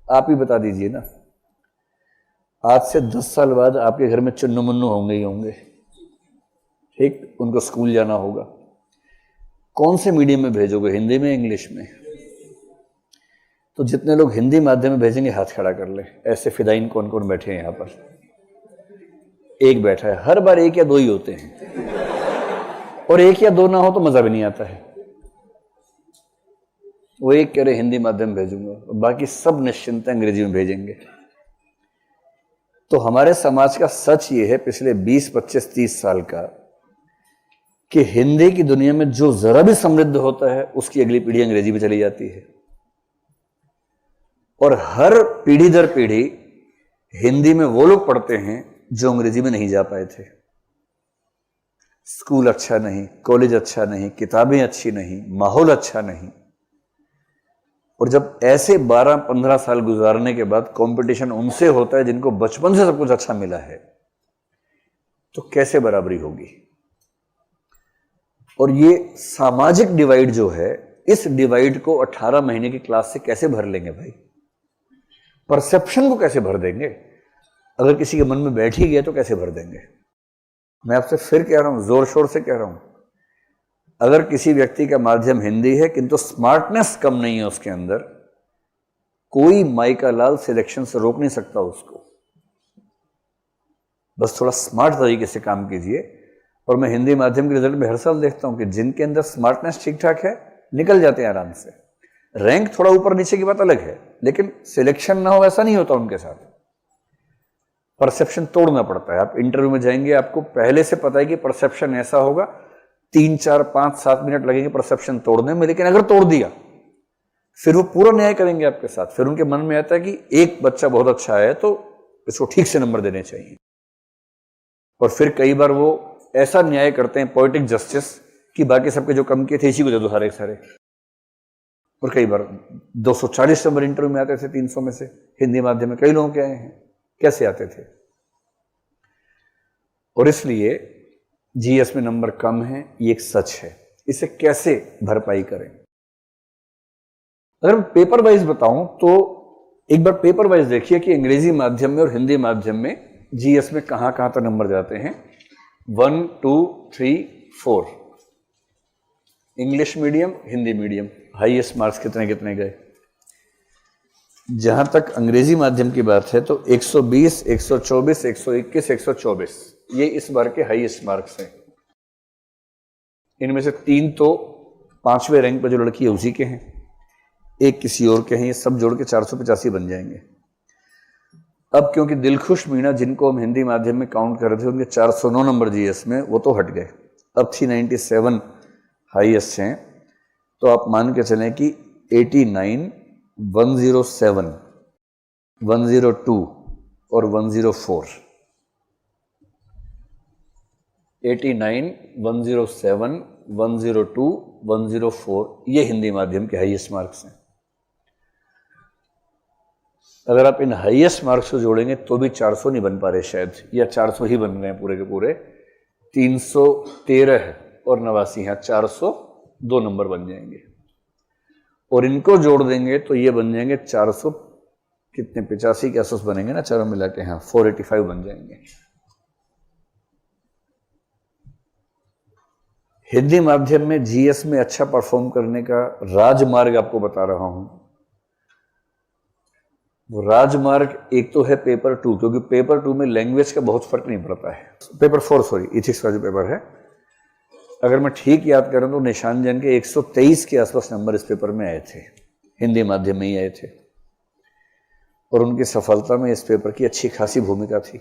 आप ही बता दीजिए ना, आज से 10 साल बाद आपके घर में चुन्नू मुन्नू होंगे ही होंगे, ठीक, उनको स्कूल जाना होगा, कौन से मीडियम में भेजोगे, हिंदी में, इंग्लिश में? तो जितने लोग हिंदी माध्यम में भेजेंगे हाथ खड़ा कर ले। ऐसे फिदाइन कौन कौन बैठे हैं यहाँ पर? एक बैठा है। हर बार एक या दो ही होते हैं, और एक या दो ना हो तो मजा भी नहीं आता है। वो एक कह रहे हिंदी माध्यम भेजूंगा, और बाकी सब निश्चिंत अंग्रेजी में भेजेंगे। तो हमारे समाज का सच ये है पिछले 20, 25, 30 साल का, कि हिंदी की दुनिया में जो जरा भी समृद्ध होता है उसकी अगली पीढ़ी अंग्रेजी में चली जाती है, और हर पीढ़ी दर पीढ़ी हिंदी में वो लोग पढ़ते हैं जो अंग्रेजी में नहीं जा पाए थे। स्कूल अच्छा नहीं, कॉलेज अच्छा नहीं, किताबें अच्छी नहीं, माहौल अच्छा नहीं, और जब ऐसे 12-15 साल गुजारने के बाद कंपटीशन उनसे होता है जिनको बचपन से सब कुछ अच्छा मिला है, तो कैसे बराबरी होगी? और ये सामाजिक डिवाइड जो है, इस डिवाइड को 18 महीने की क्लास से कैसे भर लेंगे भाई? परसेप्शन को कैसे भर देंगे? अगर किसी के मन में बैठ ही गया तो कैसे भर देंगे? मैं आपसे फिर कह रहा हूं, जोर शोर से कह रहा हूं, अगर किसी व्यक्ति का माध्यम हिंदी है किंतु स्मार्टनेस कम नहीं है उसके अंदर, कोई माइका लाल सिलेक्शन से रोक नहीं सकता उसको। बस थोड़ा स्मार्ट तरीके से काम कीजिए। और मैं हिंदी माध्यम के रिजल्ट में हर साल देखता हूं कि जिनके अंदर स्मार्टनेस ठीक ठाक है निकल जाते हैं आराम से। रैंक थोड़ा ऊपर नीचे की बात अलग है, लेकिन सिलेक्शन ना हो ऐसा नहीं होता उनके साथ। परसेप्शन तोड़ना पड़ता है। आप इंटरव्यू में जाएंगे, आपको पहले से पता है कि परसेप्शन ऐसा होगा, 3, 4, 5, 7 मिनट लगेंगे परसेप्शन तोड़ने में, लेकिन अगर तोड़ दिया फिर वो पूरा न्याय करेंगे आपके साथ। फिर उनके मन में आता है कि एक बच्चा बहुत अच्छा है तो इसको ठीक से नंबर देने चाहिए। और फिर कई बार वो ऐसा न्याय करते हैं, पोएटिक जस्टिस, कि बाकी सबके जो कम किए थे इसी को दे दो सारे सारे। और कई बार 240 नंबर इंटरव्यू में आते थे 300 में से, हिंदी माध्यम में कई लोगों के आए हैं। कैसे आते थे? और इसलिए जीएस में नंबर कम है, ये एक सच है। इसे कैसे भरपाई करें? अगर मैं पेपर वाइज बताऊं तो एक बार पेपर वाइज देखिए कि अंग्रेजी माध्यम में और हिंदी माध्यम में जीएस में कहां कहां तक नंबर जाते हैं। 1, 2, 3, 4 English medium, Hindi medium, highest marks कितने कितने गए? जहां तक अंग्रेजी माध्यम की बात है तो 120, 124, 121, 124 ये इस बार के हाईएस्ट मार्क्स हैं। इनमें से 3 तो 5वें रैंक पर जो लड़की है उसी के हैं, एक किसी और के हैं। ये सब जोड़ के 485 बन जाएंगे। अब क्योंकि दिलखुश मीणा, जिनको हम हिंदी माध्यम में काउंट कर रहे थे, उनके 409 नंबर जीएस में, वो तो हट गए। अब 397 हाईएस्ट हैं। तो आप मान के चलें कि 89, 107, 102 और 104, 89, 107, 102, 104 ये हिंदी माध्यम के हाईएस्ट मार्क्स हैं। अगर आप इन हाईएस्ट मार्क्स को जोड़ेंगे तो भी 400 नहीं बन पा रहे शायद, या 400 ही बन रहे हैं पूरे के पूरे। 313 और 89 है, 402 नंबर बन जाएंगे। और इनको जोड़ देंगे तो ये बन जाएंगे 400 कितने, 85 के आसपास बनेंगे ना चारों मिला के। हाँ, 485 बन जाएंगे। हिंदी माध्यम में जीएस में अच्छा परफॉर्म करने का राजमार्ग आपको बता रहा हूं। वो राजमार्ग एक तो है पेपर 2, क्योंकि पेपर 2 में लैंग्वेज का बहुत फर्क नहीं पड़ता है। पेपर 4 सॉरी, इथिक्स का जो पेपर है, अगर मैं ठीक याद करूं तो निशान जैन के 123 के आसपास नंबर इस पेपर में आए थे, हिंदी माध्यम में ही आए थे। और उनकी सफलता में इस पेपर की अच्छी खासी भूमिका थी,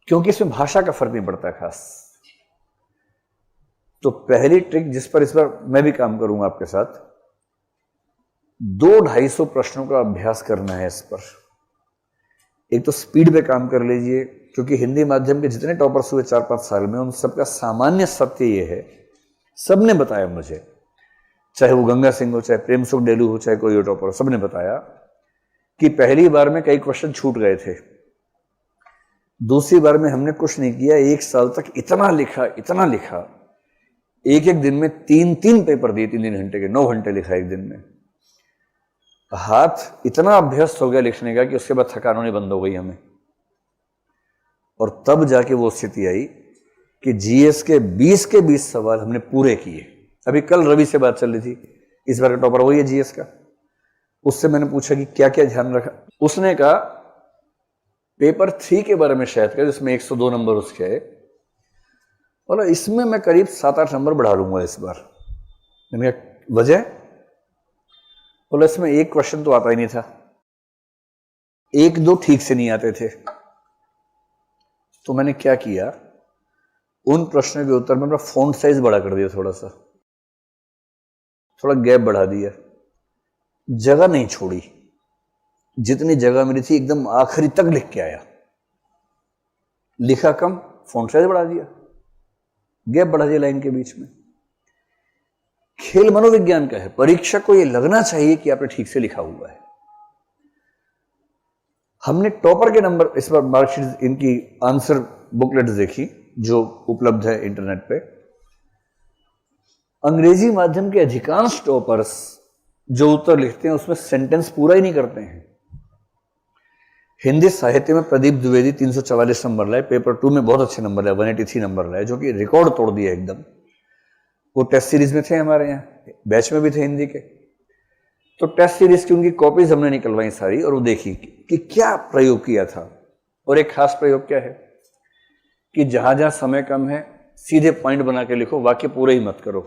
क्योंकि इसमें भाषा का फर्क नहीं पड़ता खास। तो पहली ट्रिक जिस पर इस बार मैं भी काम करूंगा आपके साथ, 200-250 प्रश्नों का अभ्यास करना है इस पर। एक तो स्पीड पे काम कर लीजिए, क्योंकि हिंदी माध्यम के जितने टॉपर्स हुए 4-5 साल में, उन सबका सामान्य सत्य ये है, सबने बताया मुझे, चाहे वो गंगा सिंह हो, चाहे प्रेम सुख डेलू हो, चाहे कोई और टॉपर हो, सबने बताया कि पहली बार में कई क्वेश्चन छूट गए थे। दूसरी बार में हमने कुछ नहीं किया, 1 साल तक इतना लिखा, इतना लिखा, एक दिन में 3-3 पेपर दिए, 3-3 घंटे के, 9 घंटे लिखा एक दिन में। हाथ इतना अभ्यस्त हो गया लिखने का कि उसके बाद थकान होनी बंद हो गई हमें। और तब जाके वो स्थिति आई कि जीएस के 20 सवाल हमने पूरे किए। अभी कल रवि से बात चल रही थी, इस बार का टॉपर वही है जीएस का। उससे मैंने पूछा कि क्या क्या ध्यान रखा। उसने कहा पेपर 3 के बारे में शायद का, जिसमें 102 नंबर उसके है, बोला इसमें मैं करीब 7-8 नंबर बढ़ा लूंगा इस बार। मैंने कहा वजह? बोला इसमें एक क्वेश्चन तो आता ही नहीं था, 1-2 ठीक से नहीं आते थे। तो मैंने क्या किया, उन प्रश्नों के उत्तर में अपना फॉन्ट साइज बड़ा कर दिया, थोड़ा गैप बढ़ा दिया, जगह नहीं छोड़ी, जितनी जगह मेरी थी एकदम आखिरी तक लिख के आया। लिखा कम, फॉन्ट साइज बढ़ा दिया, गैप बढ़ा दिया लाइन के बीच में। खेल मनोविज्ञान का है, परीक्षक को यह लगना चाहिए कि आपने ठीक से लिखा हुआ है। हमने टॉपर के नंबर, इस बार मार्कशीट इनकी आंसर बुकलेट्स देखी जो उपलब्ध है इंटरनेट पे। अंग्रेजी माध्यम के अधिकांश टॉपर्स जो उत्तर लिखते हैं उसमें सेंटेंस पूरा ही नहीं करते हैं। हिंदी साहित्य में प्रदीप द्विवेदी 344 नंबर लाए, पेपर 2 में बहुत अच्छे नंबर लाए, 183 नंबर लाए, जो कि रिकॉर्ड तोड़ दिया एकदम। वो टेस्ट सीरीज में थे, हमारे यहाँ बैच में भी थे हिंदी के। तो टेस्ट सीरीज की उनकी कॉपीज हमने निकलवाई सारी, और वो देखी कि क्या प्रयोग किया था। और एक खास प्रयोग क्या है कि जहां जहां समय कम है सीधे पॉइंट बना के लिखो, वाक्य पूरे ही मत करो।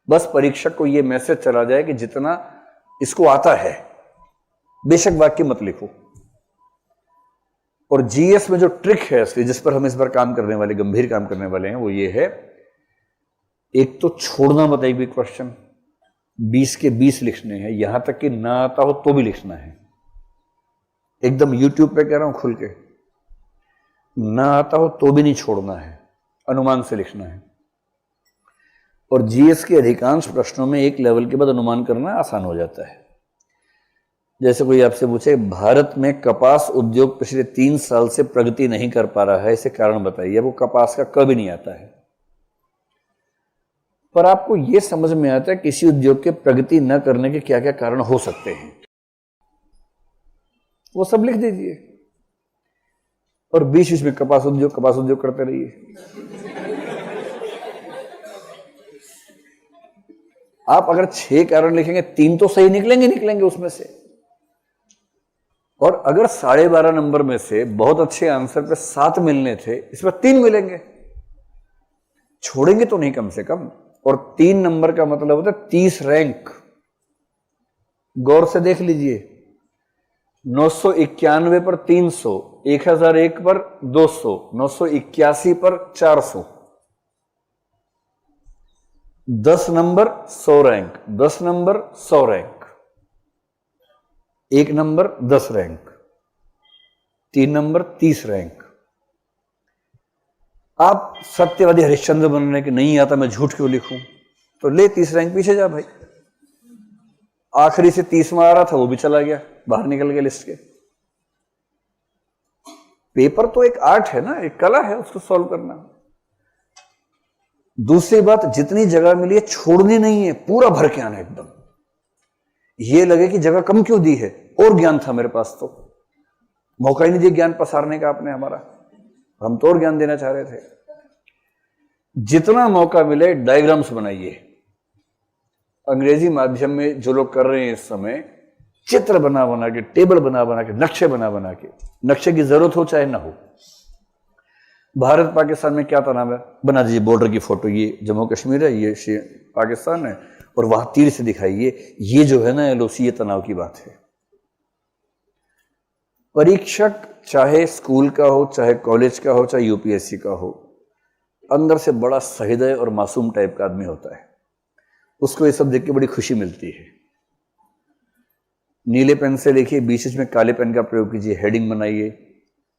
बस परीक्षक को यह मैसेज चला जाए कि जितना इसको आता है, बेशक वाक्य मत लिखो। और जीएस में जो ट्रिक है असली, जिस पर हम इस बार काम करने वाले, गंभीर काम करने वाले हैं, वो ये है, एक तो छोड़ना मत एक भी क्वेश्चन। 20 के 20 लिखने हैं, यहां तक कि ना आता हो तो भी लिखना है। एकदम यूट्यूब पे कह रहा हूं खुल के, ना आता हो तो भी नहीं छोड़ना है, अनुमान से लिखना है। और जीएस के अधिकांश प्रश्नों में एक लेवल के बाद अनुमान करना आसान हो जाता है। जैसे कोई आपसे पूछे भारत में कपास उद्योग पिछले 3 साल से प्रगति नहीं कर पा रहा है, इसे कारण बताइए, वो कपास का कभी नहीं आता है। पर आपको यह समझ में आता है किसी उद्योग के प्रगति न करने के क्या क्या कारण हो सकते हैं, वो सब लिख दीजिए। और बीच बीच में कपास उद्योग करते रहिए। आप अगर 6 कारण लिखेंगे, 3 तो सही निकलेंगे उसमें से। और अगर 12.5 नंबर में से बहुत अच्छे आंसर पे 7 मिलने थे, इसमें 3 मिलेंगे, छोड़ेंगे तो नहीं कम से कम। और 3 नंबर का मतलब होता है 30 रैंक। गौर से देख लीजिए, 991 पर 300, 1001 पर 200, 981 पर 400, 10 number 100 rank, 10 number 100 rank, 1 number 10 rank, 3 number 30 rank. आप सत्यवादी हरिश्चंद्र बनने के नहीं आता मैं झूठ क्यों लिखूं, तो ले 30 रैंक पीछे जा भाई। आखिरी से 30 में आ रहा था, वो भी चला गया, बाहर निकल गया लिस्ट के। पेपर तो एक आर्ट है ना, एक कला है उसको सॉल्व करना। दूसरी बात, जितनी जगह मिली है छोड़नी नहीं है, पूरा भर के आना एकदम। ये लगे कि जगह कम क्यों दी है, और ज्ञान था मेरे पास, तो मौका ही नहीं दिया ज्ञान पसारने का आपने हमारा, हम तो और ज्ञान देना चाह रहे थे। जितना मौका मिले डायग्राम्स बनाइए। अंग्रेजी माध्यम में जो लोग कर रहे हैं इस समय, चित्र बना बना के, टेबल बना बना के, नक्शे बना बना के, नक्शे की जरूरत हो चाहे ना हो। भारत पाकिस्तान में क्या तनाव है, बना दीजिए बॉर्डर की फोटो, ये जम्मू कश्मीर है, ये पाकिस्तान है, और वहां तीर से दिखाइए, ये जो है ना एलओसी, ये तनाव की बात है। परीक्षक चाहे स्कूल का हो, चाहे कॉलेज का हो, चाहे यूपीएससी का हो, अंदर से बड़ा सहृदय और मासूम टाइप का आदमी होता है। उसको ये सब देख के बड़ी खुशी मिलती है। नीले पेन से लिखिए, बीच में काले पेन का प्रयोग कीजिए, हेडिंग बनाइए,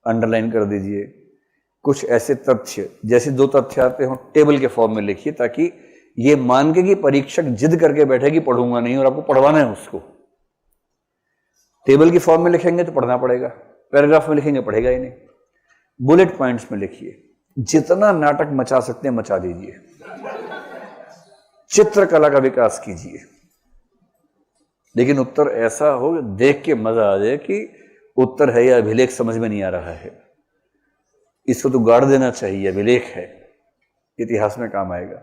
अंडरलाइन कर दीजिए। कुछ ऐसे तथ्य, जैसे 2 तथ्य आते हो, टेबल के फॉर्म में लिखिए, ताकि ये मान के कि परीक्षक जिद करके बैठे कि पढ़ूंगा नहीं, और आपको पढ़वाना है उसको। टेबल की फॉर्म में लिखेंगे तो पढ़ना पड़ेगा, पैराग्राफ में लिखेंगे पढ़ेगा ही नहीं। बुलेट पॉइंट्स में लिखिए, जितना नाटक मचा सकते हैं मचा दीजिए, चित्रकला का विकास कीजिए। लेकिन उत्तर ऐसा हो देख के मजा आ जाए कि उत्तर है या अभिलेख समझ में नहीं आ रहा है, इसको तो गाड़ देना चाहिए, अभिलेख है, इतिहास में काम आएगा।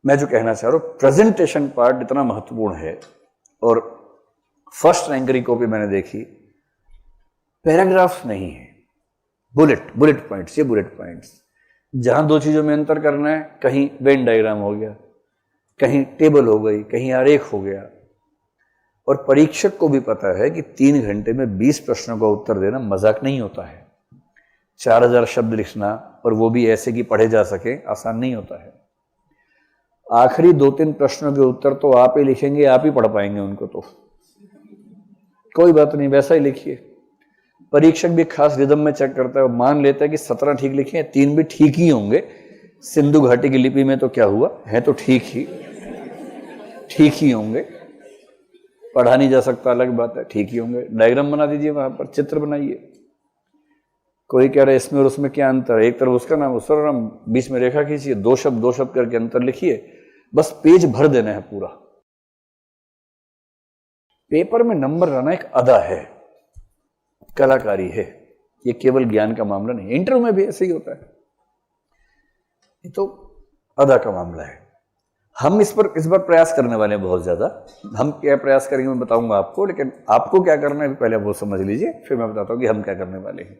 मैं जो कहना चाह रहा हूं, प्रेजेंटेशन पार्ट इतना महत्वपूर्ण है। और फर्स्ट रैंक की कॉपी मैंने देखी, पैराग्राफ नहीं है, बुलेट पॉइंट्स, ये बुलेट पॉइंट्स। जहां दो चीजों में अंतर करना है, कहीं वेन डायग्राम हो गया, कहीं टेबल हो गई, कहीं आरेख हो गया। और परीक्षक को भी पता है कि 3 घंटे में 20 प्रश्नों का उत्तर देना मजाक नहीं होता है। 4000 शब्द लिखना, और वो भी ऐसे कि पढ़े जा सके, आसान नहीं होता है। आखिरी 2-3 प्रश्नों के उत्तर तो आप ही लिखेंगे, आप ही पढ़ पाएंगे उनको, तो कोई बात नहीं, वैसा ही लिखिए। परीक्षक भी खास रिदम में चेक करता है, मान लेता है कि 17 ठीक लिखे हैं, 3 भी ठीक ही होंगे। सिंधु घाटी की लिपि में तो क्या हुआ है, तो ठीक ही होंगे। पढ़ा नहीं जा सकता अलग बात है, ठीक ही होंगे। डायग्राम बना दीजिए, वहां पर चित्र बनाइए। कोई कह रहा है इसमें और उसमें क्या अंतर है, एक तरफ उसका नाम, उसका नाम, बीच में रेखा खींचिए, 2 शब्द करके अंतर लिखिए, बस पेज भर देना है पूरा। पेपर में नंबर लाना एक अदा है, कलाकारी है, ये केवल ज्ञान का मामला नहीं। इंटरव्यू में भी ऐसे ही होता है, ये तो अदा का मामला है। हम इस बार प्रयास करने वाले हैं बहुत ज्यादा। हम क्या प्रयास करेंगे मैं बताऊंगा आपको, लेकिन आपको क्या करना है पहले वो समझ लीजिए, फिर मैं बताता हूं कि हम क्या करने वाले हैं।